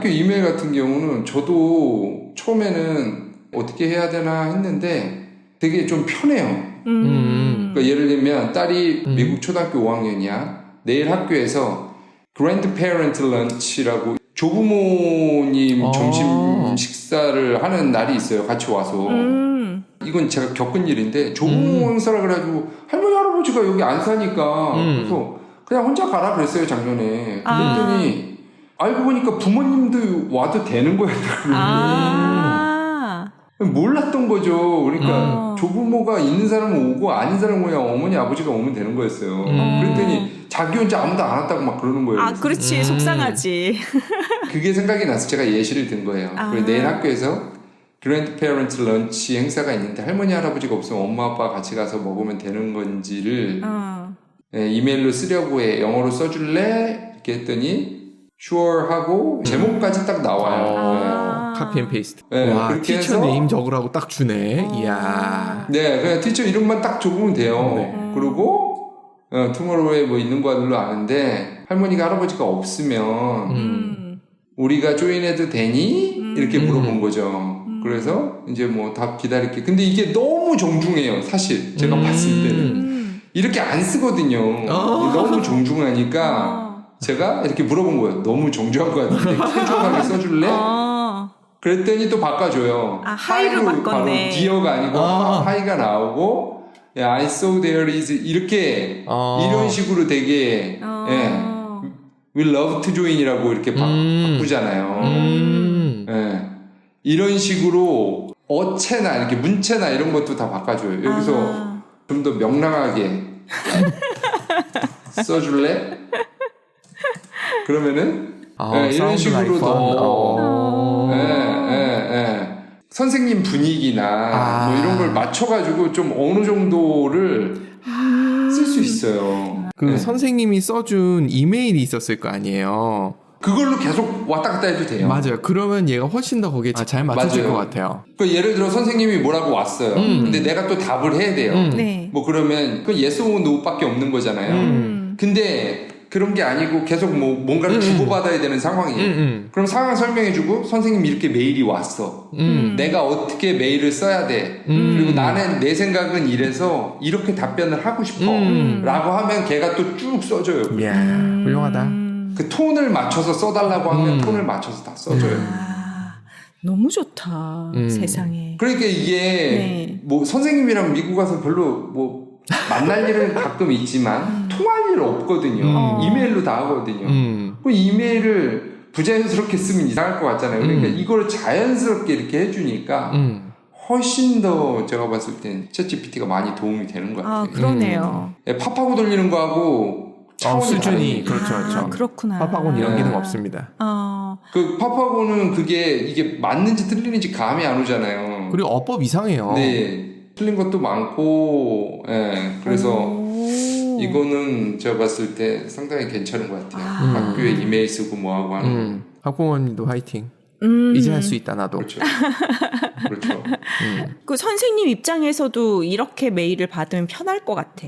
학교 이메일 같은 경우는 저도 처음에는 어떻게 해야 되나 했는데 되게 좀 편해요. 그러니까 예를 들면 딸이 미국 초등학교 5학년이야. 내일 학교에서 Grandparent Lunch라고 조부모님 점심 식사를 하는 날이 있어요. 같이 와서. 이건 제가 겪은 일인데 조부모 행사라 그래가지고 할머니 할아버지가 여기 안 사니까 그래서 그냥 혼자 가라 그랬어요 작년에. 그랬더니 알고 보니까 부모님도 와도 되는 거였더라고요. 몰랐던 거죠. 그러니까 조부모가 있는 사람은 오고 아닌 사람은 그냥 어머니 아버지가 오면 되는 거였어요. 그랬더니 자기 혼자 아무도 안 왔다고 막 그러는 거예요. 그렇지. 속상하지. 그게 생각이 나서 제가 예시를 든 거예요. 그래서 내일 학교에서 그랜드페어런트 런치 행사가 있는데 할머니 할아버지가 없으면 엄마 아빠 같이 가서 먹으면 되는 건지를 이메일로 쓰려고 해. 영어로 써줄래? 이렇게 했더니 sure 하고 제목까지 딱 나와요. 카피 앤 페이스트. 네, 와, 그렇게 티처 해서 네임 적으라고 딱 주네. 이야. 네, 그냥 티처 이름만 딱 적으면 돼요. 네. 그리고 투모로우에 뭐 있는 거로 아는데 할머니가 할아버지가 없으면 우리가 조인해도 되니? 이렇게 물어본 거죠. 그래서 이제 뭐 답 기다릴게. 근데 이게 너무 정중해요. 사실 제가 봤을 때는 이렇게 안 쓰거든요. 너무 정중하니까 제가 이렇게 물어본 거예요. 너무 정중한 거 같은데 캐주얼하게 써줄래? 그랬더니 또 바꿔줘요. 하이로 바꿨네. 바로 디어가 아니고 하이가 나오고 I saw there is 이렇게 이런 식으로 되게 We love to join이라고 이렇게 바꾸잖아요. 이런 식으로 어체나 이렇게 문체나 이런 것도 다 바꿔줘요. 여기서 좀 더 명랑하게 써줄래? 그러면은 이런 식으로 더 선생님 분위기나 뭐 이런 걸 맞춰가지고 좀 어느 정도를 쓸 수 있어요. 그 선생님이 써준 이메일이 있었을 거 아니에요. 그걸로 계속 왔다 갔다 해도 돼요. 맞아요. 그러면 얘가 훨씬 더 거기에 잘 맞춰질 맞아요. 것 같아요. 그러니까 예를 들어 선생님이 뭐라고 왔어요. 근데 내가 또 답을 해야 돼요. 네. 뭐 그러면 그 yes or no밖에 없는 거잖아요. 근데 그런 게 아니고 계속 뭐 뭔가를 주고받아야 되는 상황이에요. 그럼 상황 설명해주고 선생님 이렇게 메일이 왔어. 내가 어떻게 메일을 써야 돼. 그리고 나는 내 생각은 이래서 이렇게 답변을 하고 싶어. 라고 하면 걔가 또 쭉 써줘요. 이야, 훌륭하다. 그 톤을 맞춰서 써달라고 하면 톤을 맞춰서 다 써줘요. 너무 좋다. 세상에. 그러니까 이게 뭐 선생님이랑 미국 가서 별로 뭐 만날 일은 가끔 있지만 통할 일 없거든요. 이메일로 다 하거든요. 그 이메일을 부자연스럽게 쓰면 이상할 것 같잖아요. 그러니까 이걸 자연스럽게 이렇게 해주니까 훨씬 더 제가 봤을 땐 챗GPT가 많이 도움이 되는 것 같아요. 그러네요. 팝하고 돌리는 거하고 수준이 그렇죠. 그렇구나. 팝하고는 이런 기능 없습니다. 그 팝하고는 이게 맞는지 틀리는지 감이 안 오잖아요. 그리고 어법 이상해요. 네. 틀린 것도 많고, 그래서 이거는 제가 봤을 때 상당히 괜찮은 것 같아요. 학교에 이메일 쓰고 뭐하고 하는 학부모님도 화이팅. 이제 할 수 있다 나도. 그렇죠. 그렇죠. 그 선생님 입장에서도 이렇게 메일을 받으면 편할 것 같아.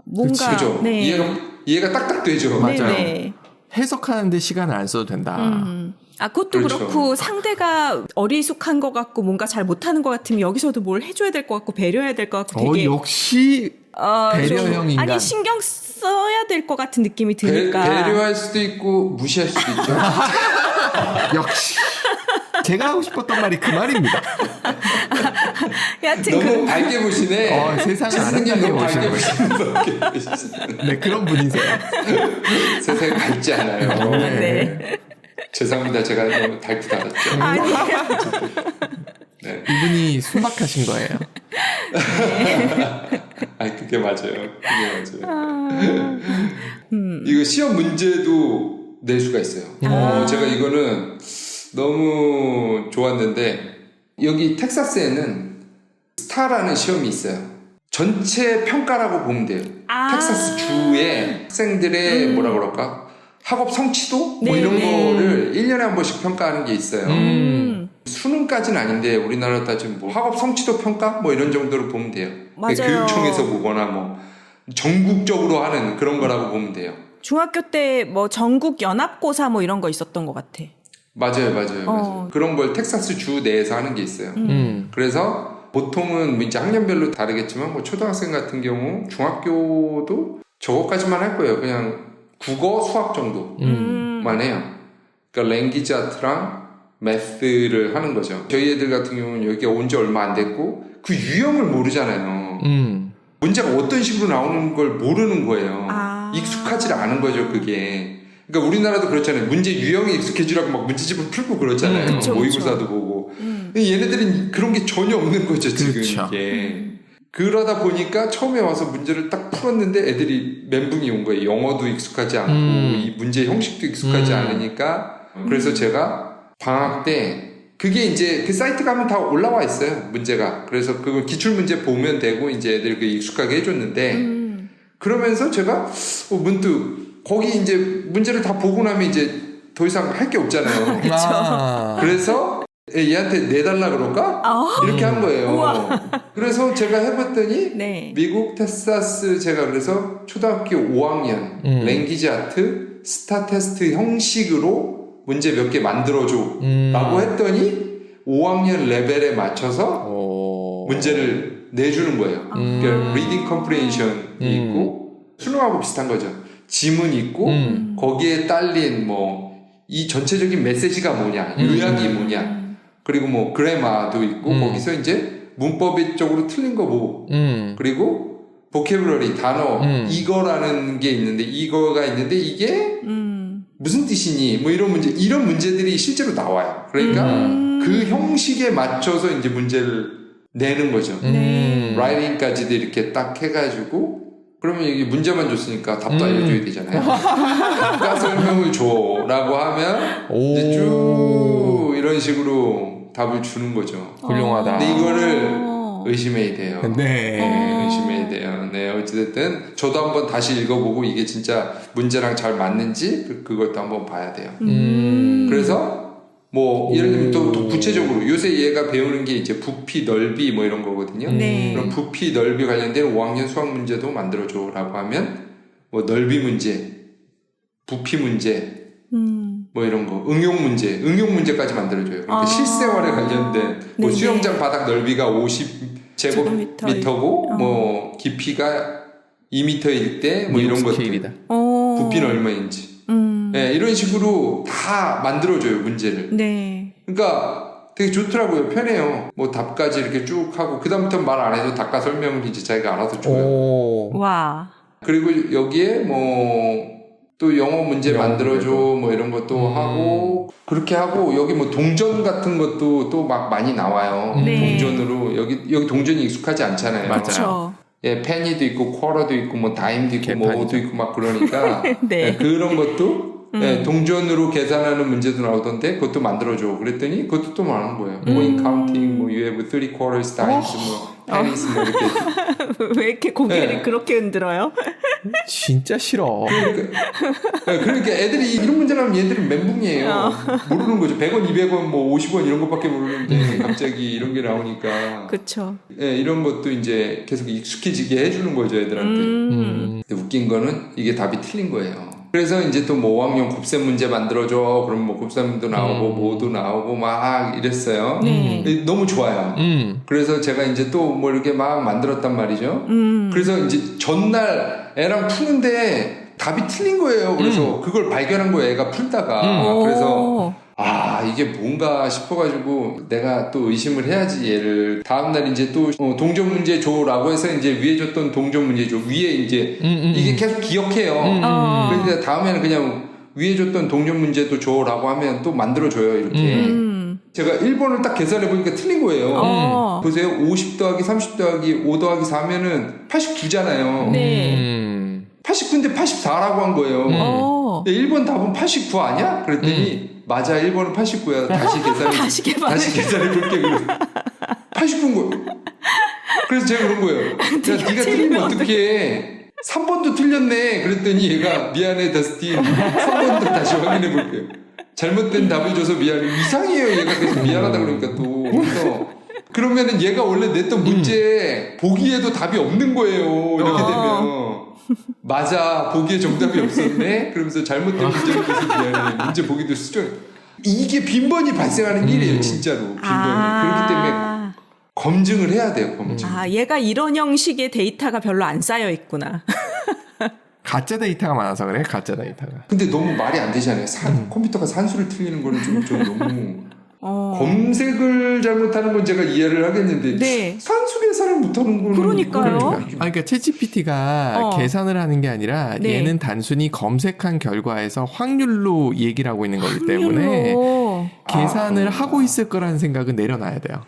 뭔가 그렇죠. 이해가 딱딱 되죠. 맞아요. 네네. 해석하는데 시간을 안 써도 된다. 그것도 그렇죠. 그렇고 상대가 어리숙한 것 같고 뭔가 잘 못하는 것 같으면 여기서도 뭘 해줘야 될 것 같고 배려해야 될 것 같고 되게 역시 배려형 인간. 아니 신경 써야 될 것 같은 느낌이 드니까 배려할 수도 있고 무시할 수도 있죠. 역시 제가 하고 싶었던 말이 그 말입니다. 여하튼 너무 밝게 보시네. 세상을 선생님 너무 밝게 보시는 보시는 네, 그런 분이세요. 세상이 밝지 않아요. 네. 죄송합니다. 제가 너무 달고 달았죠. 아니에요. 네. 이분이 순박하신 거예요. 아니 그게 맞아요. 이거 시험 문제도 낼 수가 있어요. 제가 이거는 너무 좋았는데 여기 텍사스에는 스타라는 시험이 있어요. 전체 평가라고 보면 돼요. 텍사스 주의 학생들의 뭐라 그럴까? 학업 성취도? 뭐 이런 거를 1년에 한 번씩 평가하는 게 있어요. 수능까지는 아닌데 우리나라 따지면 뭐 학업 성취도 평가? 뭐 이런 정도로 보면 돼요. 맞아요. 교육청에서 보거나 뭐 전국적으로 하는 그런 거라고 보면 돼요. 중학교 때 뭐 전국 연합고사 뭐 이런 거 있었던 것 같아. 맞아요. 그런 걸 텍사스 주 내에서 하는 게 있어요. 그래서 보통은 이제 학년별로 다르겠지만 뭐 초등학생 같은 경우 중학교도 저거까지만 할 거예요. 그냥 국어, 수학 정도만 해요. 그러니까 랭귀지 아트랑 매스를 하는 거죠. 저희 애들 같은 경우는 여기 온 지 얼마 안 됐고 그 유형을 모르잖아요. 문제가 어떤 식으로 나오는 걸 모르는 거예요. 익숙하지 않은 거죠, 그게. 그러니까 우리나라도 그렇잖아요. 문제 유형에 익숙해지라고 막 문제집을 풀고 그렇잖아요. 그쵸, 모의고사도 보고. 얘네들은 그런 게 전혀 없는 거죠, 지금 그렇죠. 이게. 그러다 보니까 처음에 와서 문제를 딱 풀었는데 애들이 멘붕이 온 거예요. 영어도 익숙하지 않고 이 문제 형식도 익숙하지 않으니까. 그래서 제가 방학 때 그게 이제 그 사이트 가면 다 올라와 있어요, 문제가. 그래서 그걸 기출문제 보면 되고 이제 애들 그 익숙하게 해줬는데 그러면서 제가 문득 거기 이제 문제를 다 보고 나면 이제 더 이상 할 게 없잖아요. 그래서 얘한테 내달라 그럴까? 이렇게 한 거예요. 그래서 제가 해봤더니 네. 미국 텍사스 제가 그래서 초등학교 5학년 랭귀지 아트 스타 테스트 형식으로 문제 몇 개 만들어줘 라고 했더니 5학년 레벨에 맞춰서 문제를 내주는 거예요. 그러니까 리딩 컴프레hension이 있고 수능하고 비슷한 거죠. 지문 있고 거기에 딸린 뭐 이 전체적인 메시지가 뭐냐, 요약이 뭐냐, 그리고 뭐 그래마도 있고 거기서 이제 문법적으로 틀린 거 보고 그리고 보캐블러리 단어 이거라는 게 있는데 이거가 있는데 이게 무슨 뜻이니 뭐 이런 문제들이 실제로 나와요. 그러니까 그 형식에 맞춰서 이제 문제를 내는 거죠. 라이팅까지도 이렇게 딱 해가지고 그러면 이게 문제만 줬으니까 답도 알려줘야 되잖아요. 답과 설명을 줘라고 하면 이제 쭉 이런 식으로 답을 주는 거죠. 훌륭하다. 근데 이거를 의심해야 돼요. 네. 의심해야 돼요. 네, 어찌됐든 저도 한번 다시 읽어보고 이게 진짜 문제랑 잘 맞는지 그것도 한번 봐야 돼요. 그래서 뭐 예를 들면 또 구체적으로 요새 얘가 배우는 게 이제 부피, 넓이 뭐 이런 거거든요. 네. 그럼 부피, 넓이 관련된 5학년 수학 문제도 만들어줘라고 하면 뭐 넓이 문제, 부피 문제 뭐 이런 거, 응용 문제까지 만들어줘요. 그러니까 실생활에 관련된 뭐 수영장 바닥 넓이가 50제곱미터고 뭐 깊이가 2m일 때 뭐 이런 것들, 부피는 얼마인지. 네, 이런 식으로 다 만들어줘요, 문제를. 네. 그러니까 되게 좋더라고요. 편해요. 뭐 답까지 이렇게 쭉 하고 그다음부터 말 안 해도 답과 설명을 이제 자기가 알아서 줘요. 와. 그리고 여기에 뭐 또 영어 문제 만들어줘 뭐 이런 것도 하고 그렇게 하고 여기 뭐 동전 같은 것도 또 막 많이 나와요. 네. 동전으로 여기 동전이 익숙하지 않잖아요. 그렇죠. 예, 페니도 있고 쿼러도 있고 뭐 다임도 있고 뭐도 있고 막 그러니까 네. 예, 그런 것도 예, 동전으로 계산하는 문제도 나오던데 그것도 만들어줘. 그랬더니 그것도 또 많은 거예요. coin counting, 뭐 you have 3 quarters, dimes, 뭐 pennies 뭐 이렇게. 왜 이렇게 고개를 네. 그렇게 흔들어요? 진짜 싫어. 그러니까 애들이 이런 문제 나면 얘들은 멘붕이에요. 모르는 거죠. 100원, 200원, 뭐 50원 이런 것밖에 모르는데 갑자기 이런 게 나오니까. 그렇죠. 예, 이런 것도 이제 계속 익숙해지게 해주는 거죠, 애들한테. 근데 웃긴 거는 이게 답이 틀린 거예요. 그래서 이제 또 뭐 5학년 곱셈 문제 만들어줘. 그럼 뭐 곱셈도 나오고 뭐도 나오고 막 이랬어요. 너무 좋아요. 그래서 제가 이제 또 뭐 이렇게 막 만들었단 말이죠. 그래서 이제 전날 애랑 푸는데 답이 틀린 거예요. 그래서 그걸 발견한 거예요. 애가 풀다가. 그래서 이게 뭔가 싶어가지고 내가 또 의심을 해야지 얘를. 다음날 이제 또 동전 문제 줘라고 해서 이제 위에 줬던 동전 문제 줘. 위에 이제 이게 계속 기억해요. 그런데 다음에는 그냥 위에 줬던 동전 문제도 줘라고 하면 또 만들어줘요. 이렇게. 제가 1번을 딱 계산해보니까 틀린 거예요. 보세요. 50 더하기 30 더하기 5 더하기 4면은 89잖아요. 네. 89인데 84라고 한 거예요. 1번 답은 89 아니야? 그랬더니 맞아, 1번은 89야. 다시 계산해볼게. 그래. 89인 거예요. 그래서 제가 그런 거예요. 야, 네가 틀리면 어떡해. 3번도 틀렸네. 그랬더니 얘가 미안해, 더스틴. 3번도 다시 확인해볼게요. 잘못된 답을 줘서 미안해. 이상해요. 얘가 계속 미안하다 그러니까 또. 그래서 그러면은 얘가 원래 냈던 문제에 보기에도 답이 없는 거예요. 이렇게 되면. 맞아, 보기에 정답이 없었네. 그러면서 잘못된 문제를 줘서 미안해. 문제 보기도 수정. 이게 빈번히 발생하는 일이에요, 진짜로. 빈번히. 그렇기 때문에 검증을 해야 돼요, 검증. 얘가 이런 형식의 데이터가 별로 안 쌓여 있구나. 가짜 데이터가 많아서 그래, 가짜 데이터가. 근데 너무 말이 안 되잖아요. 컴퓨터가 산수를 틀리는 거는 좀 너무. 검색을 잘못하는 건 제가 이해를 하겠는데 네. 산수 계산을 못하는 거는 그러니까요. 그러니까 챗GPT가 계산을 하는 게 아니라 네. 얘는 단순히 검색한 결과에서 확률로 얘기를 하고 있는 거기 때문에 계산을 하고 있을 거라는 생각은 내려놔야 돼요.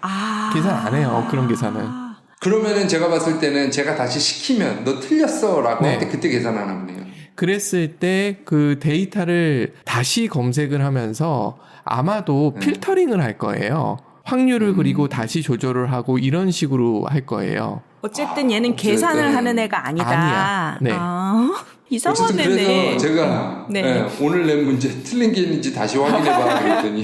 계산 안 해요. 그런 계산은. 그러면은 제가 봤을 때는 제가 다시 시키면 너 틀렸어 라고 네. 할 때 그때 계산하나 보네요. 그랬을 때 그 데이터를 다시 검색을 하면서 아마도 필터링을 할 거예요. 확률을 그리고 다시 조절을 하고 이런 식으로 할 거예요. 어쨌든 얘는 계산을 하는 애가 아니다. 아니야. 네. 이상한 어쨌든 애네. 그래서 제가 네. 오늘 낸 문제 틀린 게 있는지 다시 확인해봐 그랬더니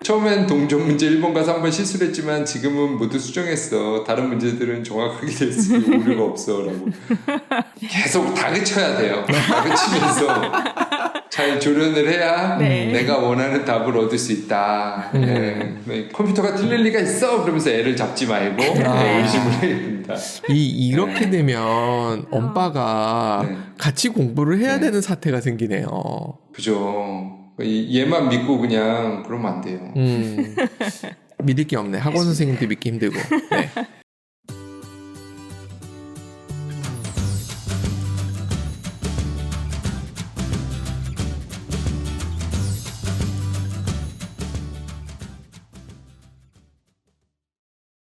처음엔 동전 문제 1번과 3번 실수를 했지만 지금은 모두 수정했어. 다른 문제들은 정확하게 됐으니 오류가 없어 라고 계속 다그쳐야 돼요. 다그치면서 잘 조련을 해야 내가 원하는 답을 얻을 수 있다. 네. 컴퓨터가 틀릴 리가 있어 그러면서 애를 잡지 말고 의심을 해야 됩니다. 이렇게 되면 엄빠가 같이 공부를 해야 되는 사태가 생기네요. 그죠. 얘만 믿고 그냥 그러면 안 돼요. 믿을 게 없네. 학원 선생님도 믿기 힘들고. 네.